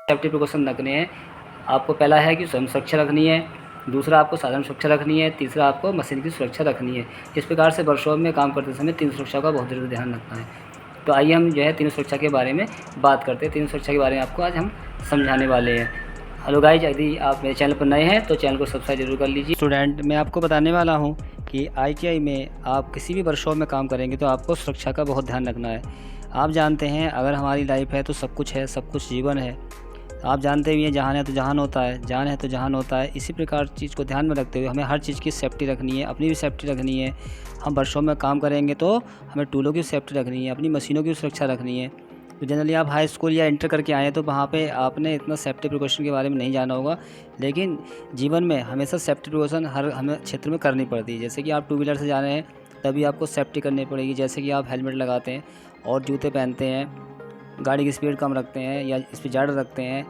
Safety precaution रखने हैं। आपको पहला है कि स्वयं सुरक्षा रखनी है, दूसरा आपको साधन सुरक्षा रखनी है, तीसरा आपको मशीन की सुरक्षा रखनी है। इस प्रकार से वर्कशॉप में काम करते समय 3 सुरक्षा का बहुत ज़रूर ध्यान रखना है। तो आइए हम जो है 3 सुरक्षा के बारे में बात करते हैं। 3 सुरक्षा के बारे में आपको आज हम समझाने वाले हैं। हेलो गाइज, यदि आप मेरे चैनल पर नए हैं तो चैनल को सब्सक्राइब जरूर कर लीजिए। स्टूडेंट, मैं आपको बताने वाला हूँ कि ITI में आप किसी भी वर्कशॉप में काम करेंगे तो आपको सुरक्षा का बहुत ध्यान रखना है। आप जानते हैं अगर हमारी लाइफ है तो सब कुछ है, सब कुछ जीवन है। आप जानते भी हैं जहान है तो जहान होता है, जान है तो जहान होता है। इसी प्रकार चीज़ को ध्यान में रखते हुए हमें हर चीज़ की सेफ्टी रखनी है, अपनी भी सेफ्टी रखनी है। हम वर्कशॉप में काम करेंगे तो हमें टूलों की सेफ्टी रखनी है, अपनी मशीनों की सुरक्षा रखनी है। तो जनरली आप हाई स्कूल या इंटर करके आए हैं तो वहाँ पे आपने इतना सेफ्टी प्रिकॉशन के बारे में नहीं जाना होगा, लेकिन जीवन में हमेशा सेफ्टी प्रिकॉशन हर हमें क्षेत्र में करनी पड़ती है। जैसे कि आप 2 व्हीलर से जा रहे हैं तभी आपको सेफ्टी करनी पड़ेगी, जैसे कि आप हेलमेट लगाते हैं और जूते पहनते हैं, गाड़ी की स्पीड कम रखते हैं या स्पीड ज़्यादा रखते हैं,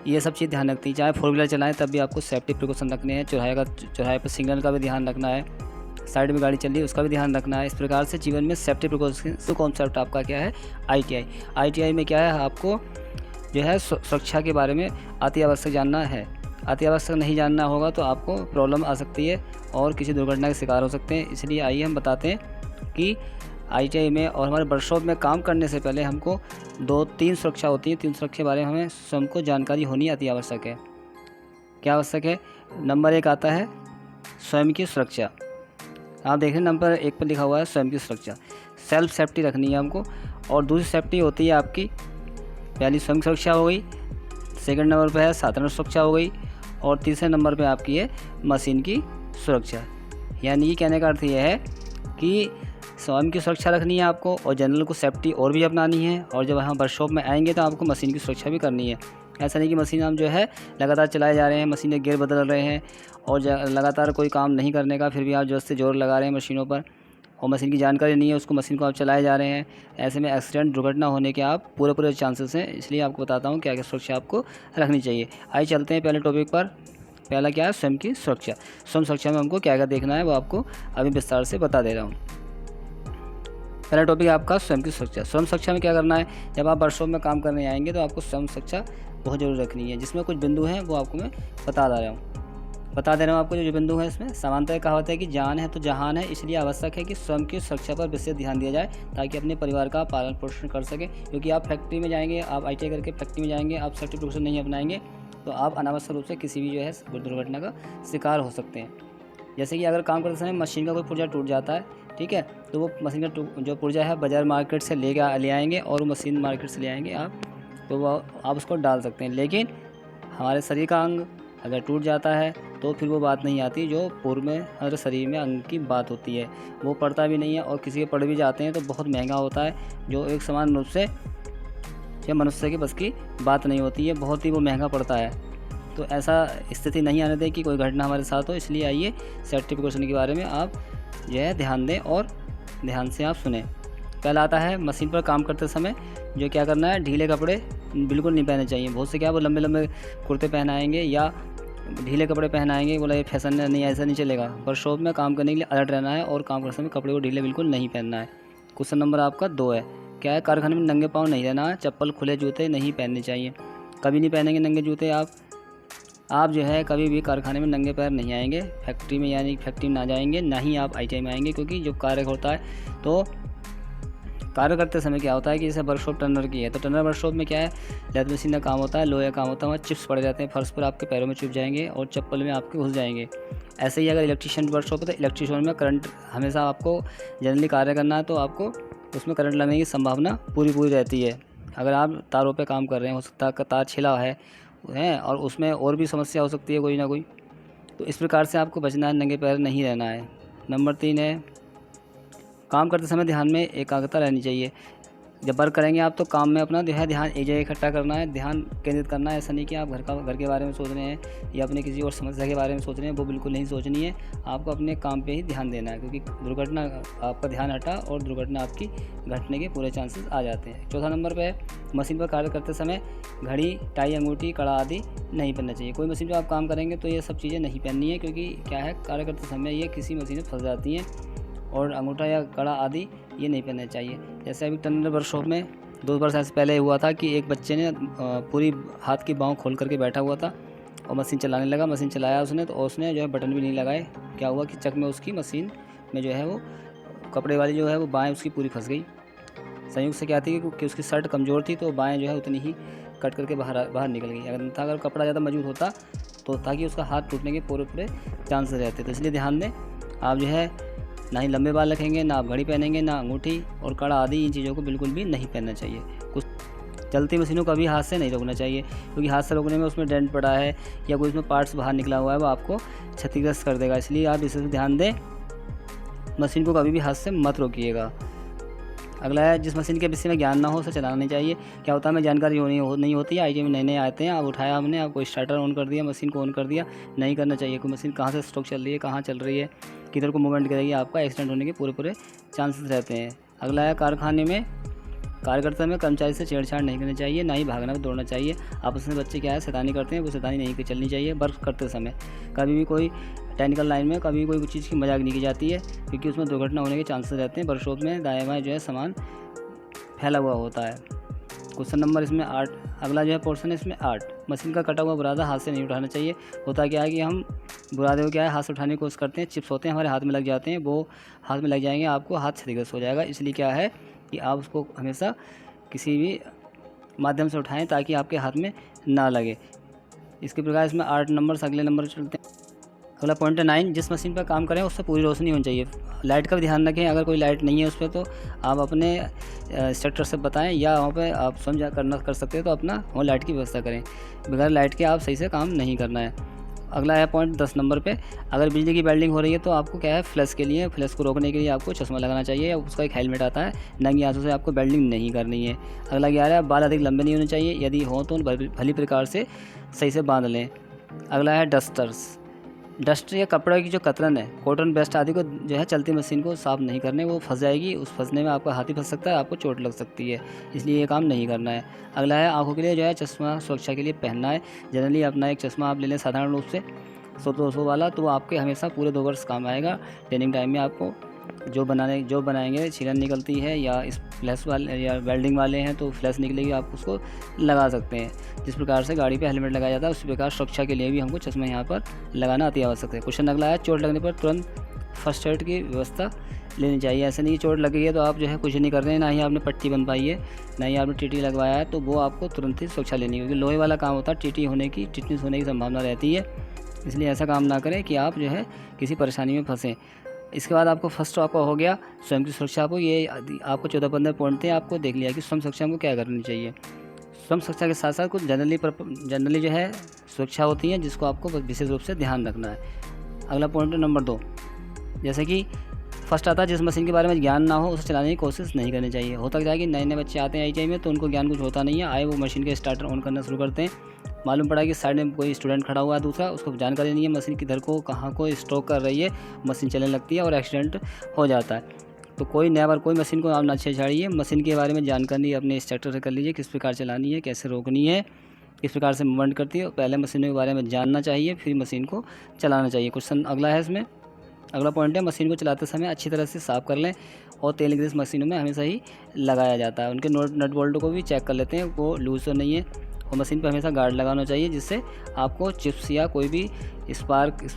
ये सब चीज़ ध्यान रखती है। चाहे 4 व्हीलर चलाएं तब भी आपको सेफ्टी प्रिकॉशन रखने हैं। चौराहे पर सिग्नल का भी ध्यान रखना है, साइड में गाड़ी चल रही है उसका भी ध्यान रखना है। इस प्रकार से जीवन में सेफ्टी प्रिकॉशन कॉन्सेप्ट आपका क्या है, ITI में क्या है, आपको जो है सुरक्षा के बारे में अति आवश्यक जानना है। अति आवश्यक नहीं जानना होगा तो आपको प्रॉब्लम आ सकती है और किसी दुर्घटना के शिकार हो सकते हैं। इसलिए आइए हम बताते हैं कि ITI में और हमारे वर्कशॉप में काम करने से पहले हमको 2-3 सुरक्षा होती है। 3 सुरक्षा के बारे में हमें स्वयं को जानकारी होनी अति आवश्यक है। क्या आवश्यक है? नंबर 1 आता है स्वयं की सुरक्षा। आप देखें नंबर 1 पर लिखा हुआ है स्वयं की सुरक्षा। सेल्फ सेफ्टी रखनी है हमको। और दूसरी सेफ्टी होती है आपकी, पहली स्वयं सुरक्षा हो गई, सेकंड नंबर पर है साधारण सुरक्षा हो गई, और तीसरे नंबर पे आपकी है मशीन की सुरक्षा। यानी ये कहने का अर्थ ये है कि स्वयं की सुरक्षा रखनी है आपको और जनरल को सेफ्टी और भी अपनानी है। और जब हम वर्कशॉप में आएंगे तो आपको मशीन की सुरक्षा भी करनी है। ऐसा नहीं कि मशीन हम जो है लगातार चलाए जा रहे हैं, मशीनें गियर बदल रहे हैं और लगातार कोई काम नहीं करने का, फिर भी आप जोर से जोर लगा रहे हैं मशीनों पर और मशीन की जानकारी नहीं है, उसको मशीन को आप चलाए जा रहे हैं। ऐसे में एक्सीडेंट दुर्घटना होने के आप पूरे चांसेस हैं। इसलिए आपको बताता हूँ क्या क्या सुरक्षा आपको रखनी चाहिए। आइए चलते हैं पहले टॉपिक पर। पहला क्या है, स्वयं की सुरक्षा। स्वयं सुरक्षा में हमको क्या क्या देखना है वो आपको अभी विस्तार से बता दे रहा हूँ। पहला टॉपिक है आपका स्वयं की सुरक्षा। स्वयं सुरक्षा में क्या करना है, जब आप वर्कशॉप में काम करने आएंगे तो आपको स्वयं सुरक्षा बहुत जरूर रखनी है। जिसमें कुछ बिंदु हैं वो आपको मैं बता दे रहा हूँ आपको। जो बिंदु है इसमें सामान्यतः कहावत है कि जान है तो जहान है। इसलिए आवश्यक है कि स्वयं की सुरक्षा पर विशेष ध्यान दिया जाए ताकि अपने परिवार का पालन पोषण कर सके। क्योंकि आप फैक्ट्री में जाएंगे, आप ITI करके फैक्ट्री में जाएंगे, आप सेफ्टी प्रिकॉशन नहीं अपनाएंगे तो आप अनावश्यक रूप से किसी भी जो है दुर्घटना का शिकार हो सकते हैं। जैसे कि अगर काम करते समय मशीन का कोई पुर्जा टूट जाता है, ठीक है, तो वो मशीन का जो पुर्जा है बाज़ार मार्केट से ले आएंगे और वो मशीन मार्केट से ले आएंगे आप, तो वो आप उसको डाल सकते हैं। लेकिन हमारे शरीर का अंग अगर टूट जाता है तो फिर वो बात नहीं आती जो पूर्व में हमारे शरीर में अंग की बात होती है, वो पड़ता भी नहीं है। और किसी के पड़ भी जाते हैं तो बहुत महंगा होता है, जो एक समान रूप से या मनुष्य के बस की बात नहीं होती है, बहुत ही वो महंगा पड़ता है। तो ऐसा स्थिति नहीं आने दें कि कोई घटना हमारे साथ हो। इसलिए आइए सेफ्टी प्रिकॉशन के बारे में आप जो है ध्यान दें और ध्यान से आप सुने। पहला आता है मशीन पर काम करते समय जो क्या करना है, ढीले कपड़े बिल्कुल नहीं पहनने चाहिए। बहुत से क्या वो लंबे लंबे कुर्ते पहनाएंगे या ढीले कपड़े पहनाएंगे, बोला ये फैशन नहीं, ऐसा नहीं चलेगा। वर्कशॉप में काम करने के लिए अलर्ट रहना है और काम करते समय कपड़े को ढीले बिल्कुल नहीं पहनना है। क्वेश्चन नंबर आपका 2 है, क्या है, कारखाने में नंगे पाँव नहीं रहना है। चप्पल खुले जूते नहीं पहनने चाहिए, कभी नहीं पहनेंगे नंगे जूते आप जो है कभी भी कारखाने में नंगे पैर नहीं आएंगे। फैक्ट्री में यानी फैक्ट्री में ना जाएंगे, ना ही आप ITI में आएंगे। क्योंकि जो कार्य होता है तो कार्य करते समय क्या होता है कि जैसे वर्कशॉप टर्नर की है तो टर्नर वर्कशॉप में क्या है, लेथ मशीन का काम होता है, लोहे का काम होता है। वहाँ चिप्स पड़ जाते हैं फर्श पर, आपके पैरों में चुभ जाएंगे और चप्पल में आपके घुस जाएंगे। ऐसे ही अगर इलेक्ट्रीशियन वर्कशॉप है तो इलेक्ट्रीशियन में करंट हमेशा आपको जनरली कार्य करना है तो आपको उसमें करंट लगने की संभावना पूरी रहती है। अगर आप तारों पर काम कर रहे हैं, हो सकता है तार छिला है और उसमें और भी समस्या हो सकती है कोई ना कोई। तो इस प्रकार से आपको बचना है, नंगे पैर नहीं रहना है। नंबर 3 है, काम करते समय ध्यान में एकाग्रता रहनी चाहिए। जब वर्क करेंगे आप तो काम में अपना जो है ध्यान एक जगह इकट्ठा करना है, ध्यान केंद्रित करना है। ऐसा नहीं कि आप घर के बारे में सोच रहे हैं या अपने किसी और समस्या के बारे में सोच रहे हैं, वो बिल्कुल नहीं सोचनी है। आपको अपने काम पे ही ध्यान देना है, क्योंकि दुर्घटना आपका ध्यान हटा और दुर्घटना आपकी घटने के पूरे चांसेस आ जाते हैं। चौथा नंबर पे है, मशीन पर कार्य करते समय घड़ी, टाई, अंगूठी, कड़ा आदि नहीं पहनना चाहिए। कोई मशीन पर आप काम करेंगे तो ये सब चीज़ें नहीं पहननी है, क्योंकि क्या है, कार्य करते समय ये किसी मशीन में फंस जाती हैं और अंगूठा या कड़ा आदि ये नहीं पहनना चाहिए। जैसे अभी टर्नर वर्कशॉप में 2 वर्ष ऐसे पहले हुआ था कि एक बच्चे ने पूरी हाथ की बाँह खोल करके बैठा हुआ था और मशीन चलाने लगा। मशीन चलाया उसने, तो उसने जो है बटन भी नहीं लगाए। क्या हुआ कि चक में उसकी मशीन में जो है वो कपड़े वाली जो है वो बाँह उसकी पूरी फंस गई। संयोग से क्या थी कि उसकी शर्ट कमज़ोर थी, तो बाँह जो है उतनी ही कट करके बाहर निकल गई। अगर कपड़ा ज़्यादा मजबूत होता तो ताकि उसका हाथ टूटने के पूरे चांसेस रहते। तो इसलिए ध्यान दें, आप जो है ना ही लंबे बाल रखेंगे, ना आप घड़ी पहनेंगे, ना अंगूठी और कड़ा आदि इन चीज़ों को बिल्कुल भी नहीं पहनना चाहिए। कुछ चलती मशीनों को कभी हाथ से नहीं रोकना चाहिए, क्योंकि हाथ से रोकने में उसमें डेंट पड़ा है या कोई उसमें पार्ट्स बाहर निकला हुआ है, वो आपको क्षतिग्रस्त कर देगा। इसलिए आप इसे ध्यान दें, मशीन को कभी भी हाथ से मत रोकिएगा। अगला है, जिस मशीन के विषय में ज्ञान ना हो उसे चलाना नहीं चाहिए। क्या होता है, हमें जानकारी नहीं होती है, आईटी में नए आते हैं, आप उठाया हमने, आपको स्टार्टर ऑन कर दिया, मशीन को ऑन कर दिया, नहीं करना चाहिए। कोई मशीन कहाँ से स्ट्रोक चल रही है, कहाँ चल रही है, किधर को मूवमेंट करेगी, आपका एक्सीडेंट होने के पूरे चांसेस रहते हैं। अगला है, कारखाने में कार्यकर्ता में कर्मचारी से छेड़छाड़ नहीं करनी चाहिए, ना ही भागना दौड़ना चाहिए। आपस में बच्चे क्या है शैतानी करते हैं, वो शैतानी नहीं चलनी चाहिए। वर्क करते समय कभी भी कोई टेक्निकल लाइन में कभी कोई चीज़ की मजाक नहीं की जाती है, क्योंकि उसमें दुर्घटना होने के चांसेस रहते हैं। वर्कशॉप में दाएं बाएं जो है सामान फैला हुआ होता है। क्वेश्चन नंबर इसमें 8, अगला जो है पोर्शन है इसमें 8, मशीन का कटा हुआ बुरादा हाथ से नहीं उठाना चाहिए। होता क्या है कि हम बुरादे को क्या है हाथ से उठाने की कोशिश करते हैं, चिप्स होते हैं हमारे हाथ में लग जाते हैं, वो हाथ में लग जाएंगे, आपको हाथ क्षतिग्रस्त हो जाएगा। इसलिए क्या है कि आप उसको हमेशा किसी भी माध्यम से उठाएं ताकि आपके हाथ में ना लगे। इसके प्रकार इसमें 8 नंबर अगले नंबर चलते हैं। अगला पॉइंट है 9, जिस मशीन पर काम करें उससे पूरी रोशनी होनी चाहिए। लाइट का भी ध्यान रखें, अगर कोई लाइट नहीं है उस पर तो आप अपने इंस्ट्रक्टर से बताएं, या वहाँ पे आप समझा कर सकते हैं तो अपना वहाँ लाइट की व्यवस्था करें। बगैर लाइट के आप सही से काम नहीं करना है। अगला है पॉइंट 10 नंबर पे, अगर बिजली की वेल्डिंग हो रही है तो आपको क्या है फ्लैश को रोकने के लिए आपको चश्मा लगाना चाहिए, या उसका एक हेलमेट आता है। नंगी आंखों से आपको वेल्डिंग नहीं करनी है। अगला 11, बाल अधिक लंबे नहीं होने चाहिए, यदि हो तो भली प्रकार से सही से बांध लें। अगला है डस्ट या कपड़े की जो कतरन है, कॉटन वेस्ट आदि को जो है चलती मशीन को साफ़ नहीं करने, वो फंस जाएगी। उस फंसने में आपका हाथ ही फंस सकता है, आपको चोट लग सकती है, इसलिए ये काम नहीं करना है। अगला है, आंखों के लिए जो है चश्मा सुरक्षा के लिए पहनना है। जनरली अपना एक चश्मा आप ले लें साधारण रूप से 100-200 वाला, तो वो आपके हमेशा पूरे 2 वर्ष काम आएगा। ट्रेनिंग टाइम में आपको जो बनाएंगे छिलन निकलती है, या इस फ्लैश वाले या वेल्डिंग वाले हैं तो फ्लैश निकलेगी, आप उसको लगा सकते हैं। जिस प्रकार से गाड़ी पे हेलमेट लगाया जाता है उसी प्रकार सुरक्षा के लिए भी हमको चश्मा यहाँ पर लगाना अति आवश्यक है। क्वेश्चन अगला है, चोट लगने पर तुरंत फर्स्ट एड की व्यवस्था लेनी चाहिए। ऐसे नहीं कि चोट लगी है तो आप जो है कुछ नहीं कर रहे हैं, ना ही आपने पट्टी बन पाई है, ना ही आपने टीटी लगवाया है, तो वो आपको तुरंत ही सुरक्षा लेनी है, क्योंकि लोहे वाला काम होता है, टिटनेस होने की संभावना रहती है। इसलिए ऐसा काम ना करें कि आप जो है किसी परेशानी में फंसें। इसके बाद आपको फर्स्ट आपका हो गया स्वयं की सुरक्षा। आपको ये आपको 14-15 पॉइंट थे, आपको देख लिया कि स्वयं सुरक्षा को क्या करनी चाहिए। स्वयं सुरक्षा के साथ साथ कुछ जनरली जो है सुरक्षा होती है, जिसको आपको विशेष रूप से ध्यान रखना है। अगला पॉइंट नंबर 2, जैसे कि फर्स्ट आता है, जिस मशीन के बारे में ज्ञान ना हो उसे चलाने की कोशिश नहीं करनी चाहिए। होता क्या है कि नए बच्चे आते हैं आईटीआई में, तो उनको ज्ञान कुछ होता नहीं है, आए वो मशीन के स्टार्टर ऑन करना शुरू करते हैं। मालूम पड़ा कि साइड में कोई स्टूडेंट खड़ा हुआ है दूसरा, उसको जानकारी नहीं है मशीन किधर को कहाँ को स्ट्रोक कर रही है, मशीन चलने लगती है और एक्सीडेंट हो जाता है। तो कोई मशीन को आप ना छेड़छाड़िए, मशीन के बारे में जानकारी अपने इंस्ट्रक्टर से कर लीजिए, किस प्रकार चलानी है, कैसे रोकनी है, किस प्रकार से मूवमेंट करती है। पहले मशीनों के बारे में जानना चाहिए, फिर मशीन को चलाना चाहिए। क्वेश्चन अगला है, इसमें अगला पॉइंट है, मशीन को चलाते समय अच्छी तरह से साफ़ कर लें, और तेल ग्रीस मशीनों में हमेशा ही लगाया जाता है। उनके नट बोल्ट को भी चेक कर लेते हैं, वो लूज तो नहीं है, और मशीन पर हमेशा गार्ड लगाना चाहिए, जिससे आपको चिप्स या कोई भी स्पार्क किस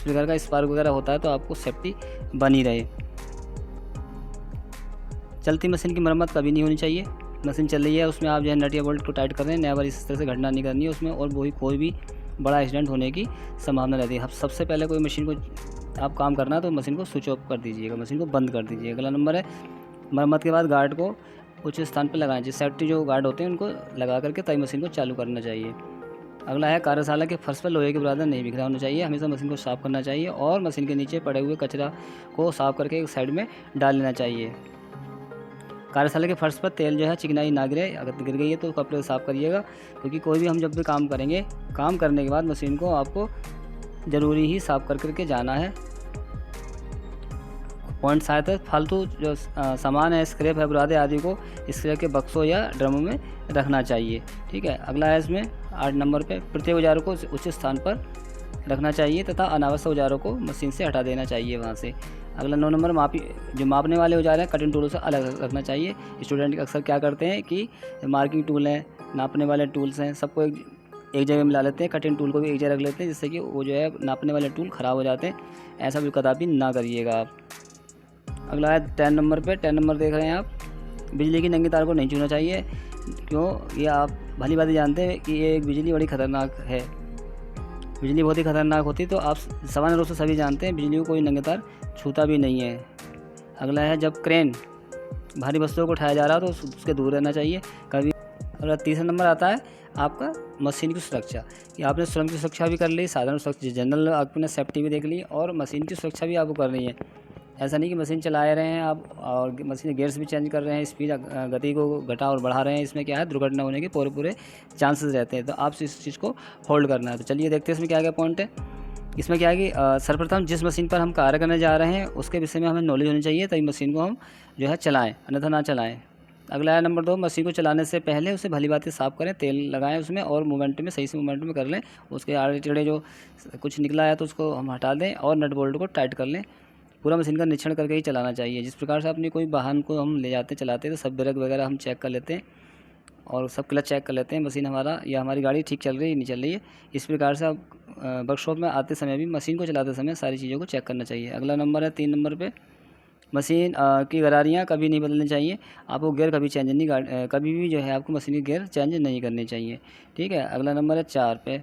प्रकार का स्पार्क वगैरह होता है तो आपको सेफ्टी बनी रहे। चलती मशीन की मरम्मत कभी नहीं होनी चाहिए। मशीन चल रही है, उसमें आप जो है नट या बोल्ट को टाइट कर रहे हैं, नया बार इस तरह से घटना नहीं करनी है उसमें, और वही कोई भी बड़ा एक्सीडेंट होने की संभावना रहती है। सबसे पहले कोई मशीन को आप काम करना है तो मशीन को स्विच ऑफ कर दीजिएगा, मशीन को बंद कर दीजिएगा। अगला नंबर है, मरम्मत के बाद गार्ड को उच्च स्थान पर लगाना चाहिए। सेफ्टी जो गार्ड होते हैं उनको लगा करके तभी मशीन को चालू करना चाहिए। अगला है, कार्यशाला के फर्श पर लोहे के बुरादा नहीं बिखरा होना चाहिए, हमेशा मशीन को साफ़ करना चाहिए, और मशीन के नीचे पड़े हुए कचरा को साफ़ करके एक साइड में डाल लेना चाहिए। कार्यशाला के फर्श पर तेल जो है चिकनाई ना गिरे, अगर गिर गई है तो कपड़े से साफ़ करिएगा, क्योंकि कोई भी हम जब भी काम करेंगे, काम करने के बाद मशीन को आपको ज़रूरी ही साफ़ करके जाना है। पॉइंट शायद है, फालतू जो सामान है, स्क्रैप है, बुरादे आदि को स्क्रैप के बक्सों या ड्रमों में रखना चाहिए। ठीक है, अगला है इसमें 8 नंबर पे, प्रत्येक औजारों को उचित स्थान पर रखना चाहिए तथा अनावश्यक औजारों को मशीन से हटा देना चाहिए वहाँ से। अगला 9 नंबर जो मापने वाले औजार हैं कटिंग टूलों से अलग रखना चाहिए। स्टूडेंट अक्सर क्या करते हैं कि मार्किंग टूल हैं, नापने वाले टूल्स हैं, सबको एक जगह मिला लेते हैं, कटिंग टूल को भी एक जगह रख लेते हैं, जिससे कि वो जो है नापने वाले टूल ख़राब हो जाते हैं। ऐसा भी कदापि ना करिएगा आप। अगला है 10 नंबर पे। 10 नंबर देख रहे हैं आप, बिजली की नंगी तार को नहीं छूना चाहिए। क्यों? ये आप भली बात जानते हैं कि ये बिजली बड़ी ख़तरनाक है, बिजली बहुत ही ख़तरनाक होती है। तो आप सामान्य रूप से सभी जानते हैं बिजली को कोई नंगी तार छूता भी नहीं है। अगला है जब क्रेन भारी वस्तुओं को उठाया जा रहा हो तो उसके दूर रहना चाहिए कभी। अगला तीसरा नंबर आता है आपका मशीन की सुरक्षा। कि आपने स्वयं की सुरक्षा भी कर ली, साधारण सुरक्षा जनरल आपने सेफ्टी भी देख ली, और मशीन की सुरक्षा भी आपको करनी है। ऐसा नहीं कि मशीन चला रहे हैं आप और मशीन गेयर्स भी चेंज कर रहे हैं, स्पीड गति को घटा और बढ़ा रहे हैं, इसमें क्या है दुर्घटना होने के पूरे चांसेस रहते हैं। तो आप इस चीज़ को होल्ड करना है। तो चलिए देखते हैं इसमें क्या क्या पॉइंट है। इसमें क्या है कि सर्वप्रथम जिस मशीन पर हम कार्य करने जा रहे हैं उसके विषय में हमें नॉलेज होनी चाहिए, तभी मशीन को हम जो है चलाएँ, अन्यथा ना चलाएँ। अगला है नंबर 2, मशीन को चलाने से पहले उसे भली बात साफ़ करें, तेल लगाएं उसमें और मूवमेंट में सही से मूवमेंट में कर लें। उसके आड़े टेढ़े जो कुछ निकला है तो उसको हम हटा दें और नट बोल्ट को टाइट कर लें। पूरा मशीन का निरीक्षण करके ही चलाना चाहिए। जिस प्रकार से अपनी कोई वाहन को हम ले जाते चलाते हैं तो सब ब्रेक वगैरह हम चेक कर लेते हैं और सब क्लच चेक कर लेते हैं, मशीन हमारा या हमारी गाड़ी ठीक चल रही है नहीं चल रही है। इस प्रकार से आप वर्कशॉप में आते समय भी मशीन को चलाते समय सारी चीज़ों को चेक करना चाहिए। अगला नंबर है 3 नंबर पे, मशीन की गरारियाँ कभी नहीं बदलनी चाहिए। आपको गियर कभी चेंज नहीं कभी भी जो है आपको मशीन की गियर चेंज नहीं करनी चाहिए, ठीक है। अगला नंबर है 4 पे,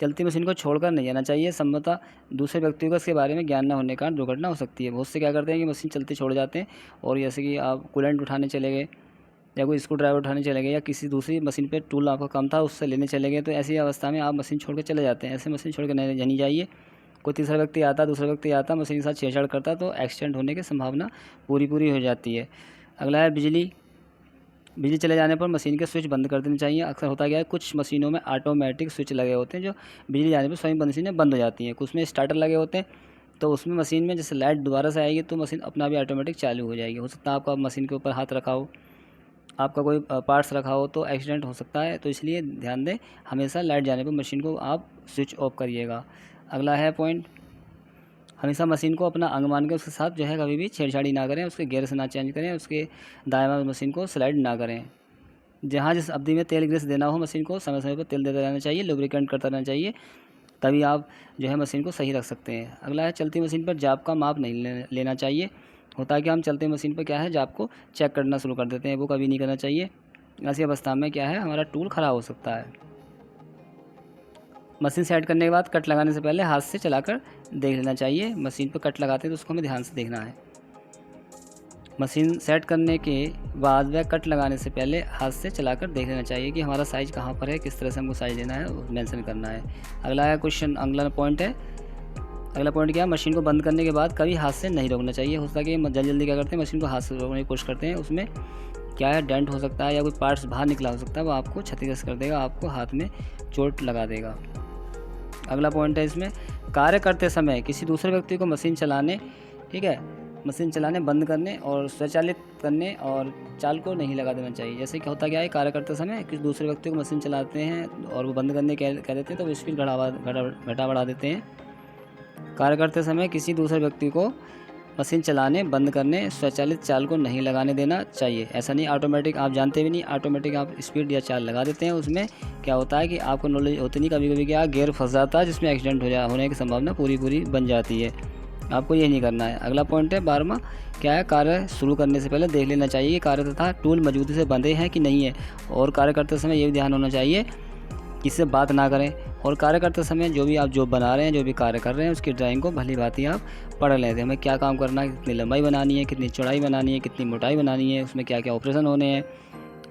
चलती मशीन को छोड़कर नहीं जाना चाहिए। संभवतः दूसरे व्यक्तियों को इसके बारे में ज्ञान न होने का दुर्घटना हो सकती है। बहुत से क्या करते हैं कि मशीन चलती छोड़ जाते हैं, और जैसे कि आप कूलेंट उठाने चले गए या कोई स्क्रू ड्राइवर उठाने चले गए या किसी दूसरी मशीन पे टूल आपका कम था उससे लेने चले गए, तो ऐसी अवस्था में आप मशीन छोड़ के चले जाते हैं। ऐसे मशीन छोड़ के नहीं जानी चाहिए। कोई तीसरा व्यक्ति आता, दूसरा व्यक्ति आता, मशीन के साथ छेड़छाड़ करता तो एक्सीडेंट होने की संभावना पूरी हो जाती है। अगला है बिजली चले जाने पर मशीन के स्विच बंद कर देने चाहिए। अक्सर होता क्या है, कुछ मशीनों में ऑटोमेटिक स्विच लगे होते हैं जो बिजली जाने पर स्वयं मशीनें बंद हो जाती हैं। कुछ में स्टार्टर लगे होते हैं, तो उसमें मशीन में जैसे लाइट दोबारा से आएगी तो मशीन अपना भी ऑटोमेटिक चालू हो जाएगी। हो सकता है आपका मशीन के ऊपर हाथ रखा हो, आपका कोई पार्ट्स रखा हो तो एक्सीडेंट हो सकता है। तो इसलिए ध्यान दें, हमेशा लाइट जाने पर मशीन को आप स्विच ऑफ करिएगा। अगला है पॉइंट, हमेशा मशीन को अपना अंग मान के उसके साथ जो है कभी भी छेड़छाड़ी ना करें, उसके गियर से ना चेंज करें, उसके दाएं मशीन को स्लाइड ना करें। जहाँ जिस अवधि में तेल ग्रीस देना हो मशीन को समय समय पर तेल देते रहना चाहिए, लुब्रिकेंट करता रहना चाहिए, तभी आप जो है मशीन को सही रख सकते हैं। अगला है चलती मशीन पर जाप का माप नहीं लेना चाहिए। होता है कि हम चलते मशीन पर क्या है जाप को चेक करना शुरू कर देते हैं, वो कभी नहीं करना चाहिए। ऐसी अवस्था में क्या है हमारा टूल ख़राब हो सकता है। मशीन सेट करने के बाद कट लगाने से पहले हाथ से चलाकर देख लेना चाहिए। मशीन पर कट लगाते हैं तो उसको हमें ध्यान से देखना है। मशीन सेट करने के बाद वह कट लगाने से पहले हाथ से चलाकर देख लेना चाहिए कि हमारा साइज़ कहाँ पर है, किस तरह से हमको साइज़ लेना है वो मेंशन करना है। अगला है क्वेश्चन, अगला पॉइंट है, अगला पॉइंट क्या है, मशीन को बंद करने के बाद कभी हाथ से नहीं रोकना चाहिए। हो सकता है कि जल्दी क्या करते हैं मशीन को हाथ से रोकने की कोशिश करते हैं, उसमें क्या है डेंट हो सकता है या कोई पार्ट्स बाहर निकला हो सकता है, वो आपको क्षतिग्रस्त कर देगा, आपको हाथ में चोट लगा देगा। अगला पॉइंट है इसमें, कार्य करते समय किसी दूसरे व्यक्ति को मशीन चलाने, ठीक है, मशीन चलाने बंद करने और स्वचालित करने और चाल को नहीं लगा देना चाहिए। जैसे कि होता क्या है, कार्य करते समय किसी दूसरे व्यक्ति को मशीन चलाते हैं और वो बंद करने कह देते हैं तो वो स्पीड घटा बढ़ा देते हैं। कार्य करते समय किसी दूसरे व्यक्ति को मशीन चलाने बंद करने स्वचालित चाल को नहीं लगाने देना चाहिए। ऐसा नहीं ऑटोमेटिक, आप जानते भी नहीं, ऑटोमेटिक आप स्पीड या चाल लगा देते हैं, उसमें क्या होता है कि आपको नॉलेज होती नहीं, कभी कभी क्या गियर फंस जाता है जिसमें एक्सीडेंट होने की संभावना पूरी बन जाती है। आपको ये नहीं करना है। अगला पॉइंट है 12वां, क्या है, कार्य शुरू करने से पहले देख लेना चाहिए कि कार्य तथा टूल मजबूती से बंधे हैं कि नहीं है, और कार्य करते समय ये भी ध्यान होना चाहिए किससे बात ना करें, और कार्य करते समय जो भी आप जो बना रहे हैं, जो भी कार्य कर रहे हैं, उसकी ड्राइंग को भली भांति आप पढ़ लेते हैं। हमें क्या काम करना है, कितनी लंबाई बनानी है, कितनी चौड़ाई बनानी है, कितनी मोटाई बनानी है, उसमें क्या क्या ऑपरेशन होने हैं,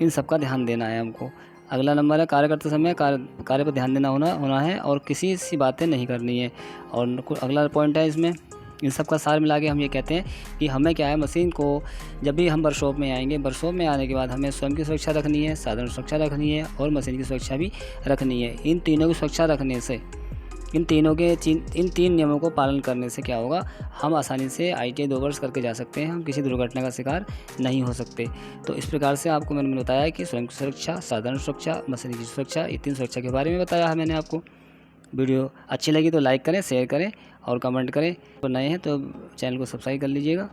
इन सब का ध्यान देना है हमको। अगला नंबर है, कार्य करते समय कार्य पर ध्यान देना होना है और किसी सी बातें नहीं करनी है। और अगला पॉइंट है इसमें, इन सब का सार मिला के हम ये कहते हैं कि हमें क्या है, मशीन को जब भी हम वर्कशॉप में आएंगे, वर्कशॉप में आने के बाद हमें स्वयं की सुरक्षा रखनी है, साधारण सुरक्षा रखनी है और मशीन की सुरक्षा भी रखनी है। इन तीनों की सुरक्षा रखने से, इन तीन नियमों को पालन करने से क्या होगा, हम आसानी से ITI 2 वर्ष करके जा सकते हैं, हम किसी दुर्घटना का शिकार नहीं हो सकते। तो इस प्रकार से आपको मैंने बताया कि स्वयं की सुरक्षा, साधारण सुरक्षा, मशीन की सुरक्षा, ये 3 सुरक्षा के बारे में बताया है मैंने आपको। वीडियो अच्छी लगी तो लाइक करें, शेयर करें और कमेंट करें। तो नए हैं तो चैनल को सब्सक्राइब कर लीजिएगा।